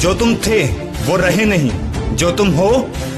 जो तुम थे वो रहे नहीं, जो तुम हो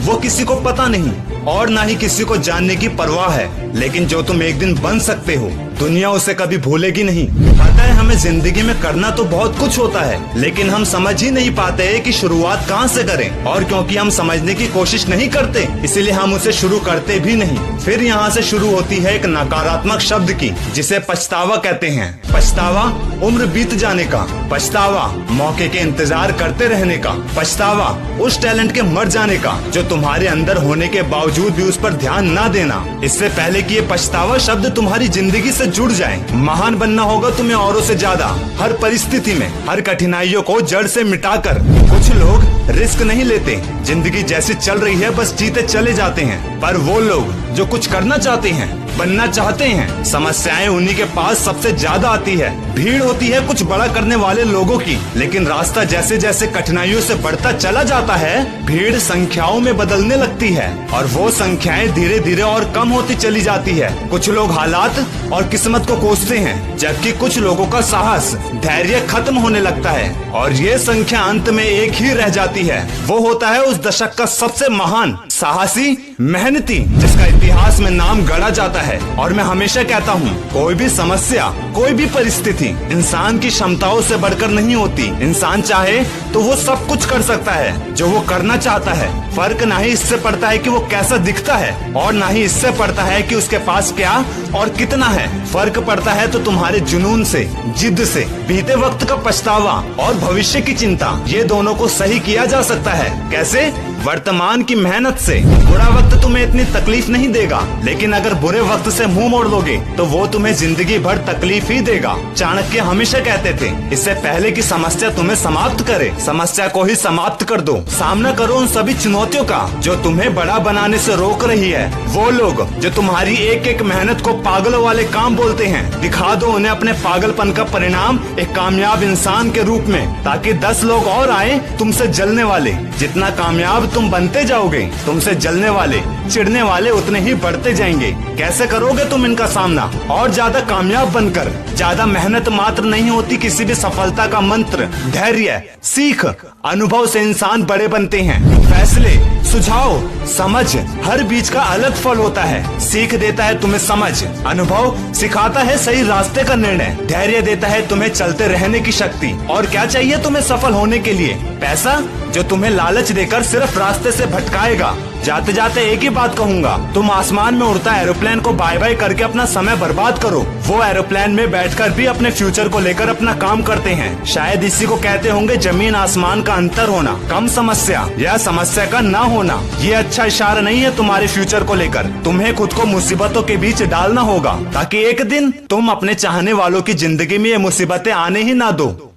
वो किसी को पता नहीं और ना ही किसी को जानने की परवाह है। लेकिन जो तुम एक दिन बन सकते हो दुनिया उसे कभी भूलेगी नहीं। पता है हमें जिंदगी में करना तो बहुत कुछ होता है, लेकिन हम समझ ही नहीं पाते हैं कि शुरुआत कहाँ से करें। और क्योंकि हम समझने की कोशिश नहीं करते इसीलिए हम उसे शुरू करते भी नहीं। फिर यहाँ से शुरू होती है एक नकारात्मक शब्द की, जिसे पछतावा कहते हैं। पछतावा उम्र बीत जाने का, पछतावा मौके के इंतजार करते रहने का, पछतावा उस टैलेंट के मर जाने का जो तुम्हारे अंदर होने के बावजूद भी उस पर ध्यान न देना। इससे पहले कि ये पछतावा शब्द तुम्हारी जिंदगी से जुड़ जाए। महान बनना होगा तुम्हें औरों से ज्यादा, हर परिस्थिति में, हर कठिनाइयों को जड़ से मिटाकर। कुछ लोग रिस्क नहीं लेते, जिंदगी जैसी चल रही है बस जीते चले जाते हैं। पर वो लोग जो कुछ करना चाहते हैं, बनना चाहते हैं, समस्याएं उन्हीं के पास सबसे ज्यादा आती है। भीड़ होती है कुछ बड़ा करने वाले लोगों की, लेकिन रास्ता जैसे जैसे कठिनाइयों से बढ़ता चला जाता है भीड़ संख्याओं में बदलने लगती है और वो संख्याएं धीरे धीरे और कम होती चली जाती है। कुछ लोग हालात और किस्मत को कोसते हैं, जबकि कुछ लोगों का साहस, धैर्य खत्म होने लगता है और ये संख्या अंत में एक ही रह जाती है। वो होता है उस दशक का सबसे महान, साहसी, मेहनती, जिसका इतिहास में नाम गढ़ा जाता है। और मैं हमेशा कहता हूँ, कोई भी समस्या, कोई भी परिस्थिति इंसान की क्षमताओं से बढ़कर नहीं होती। इंसान चाहे तो वो सब कुछ कर सकता है जो वो करना चाहता है। फर्क ना ही इससे पड़ता है कि वो कैसा दिखता है और ना ही इससे पड़ता है कि उसके पास क्या और कितना है। फर्क पड़ता है तो तुम्हारे जुनून से, जिद से। बीते वक्त का पछतावा और भविष्य की चिंता, ये दोनों को सही किया जा सकता है। कैसे? वर्तमान की मेहनत से। बुरा वक्त तुम्हें इतनी तकलीफ नहीं देगा, लेकिन अगर बुरे वक्त से मुंह मोड़ लोगे तो वो तुम्हें जिंदगी भर तकलीफ ही देगा। चाणक्य हमेशा कहते थे, इससे पहले कि समस्या तुम्हें समाप्त करे, समस्या को ही समाप्त कर दो। सामना करो उन सभी चुनौतियों का जो तुम्हें बड़ा बनाने से रोक रही है। वो लोग जो तुम्हारी एक एक मेहनत को पागलों वाले काम बोलते हैं, दिखा दो उन्हें अपने पागलपन का परिणाम एक कामयाब इंसान के रूप में, ताकि 10 लोग और आए तुमसे जलने वाले। जितना कामयाब तुम बनते जाओगे, तुमसे जलने वाले, चिढ़ने वाले उतने ही बढ़ते जाएंगे। कैसे करोगे तुम इनका सामना? और ज्यादा कामयाब बनकर। ज्यादा मेहनत मात्र नहीं होती किसी भी सफलता का मंत्र। धैर्य, सीख, अनुभव से इंसान बड़े बनते हैं। फैसले, सुझाव, समझ, हर बीच का अलग फल होता है। सीख देता है तुम्हें समझ, अनुभव सिखाता है सही रास्ते का निर्णय, धैर्य देता है तुम्हें चलते रहने की शक्ति। और क्या चाहिए तुम्हें सफल होने के लिए? पैसा, जो तुम्हें लालच देकर सिर्फ रास्ते से भटकाएगा। जाते जाते एक ही बात कहूंगा, तुम आसमान में उड़ता एरोप्लेन को बाय बाय करके अपना समय बर्बाद करो। वो एरोप्लेन में बैठकर भी अपने फ्यूचर को लेकर अपना काम करते हैं। शायद इसी को कहते होंगे जमीन आसमान का अंतर होना, कम समस्या या समस्या का ना होना। ये अच्छा इशारा नहीं है तुम्हारे फ्यूचर को लेकर। तुम्हें खुद को मुसीबतों के बीच डालना होगा ताकि एक दिन तुम अपने चाहने वालों की जिंदगी में ये मुसीबतें आने ही ना दो।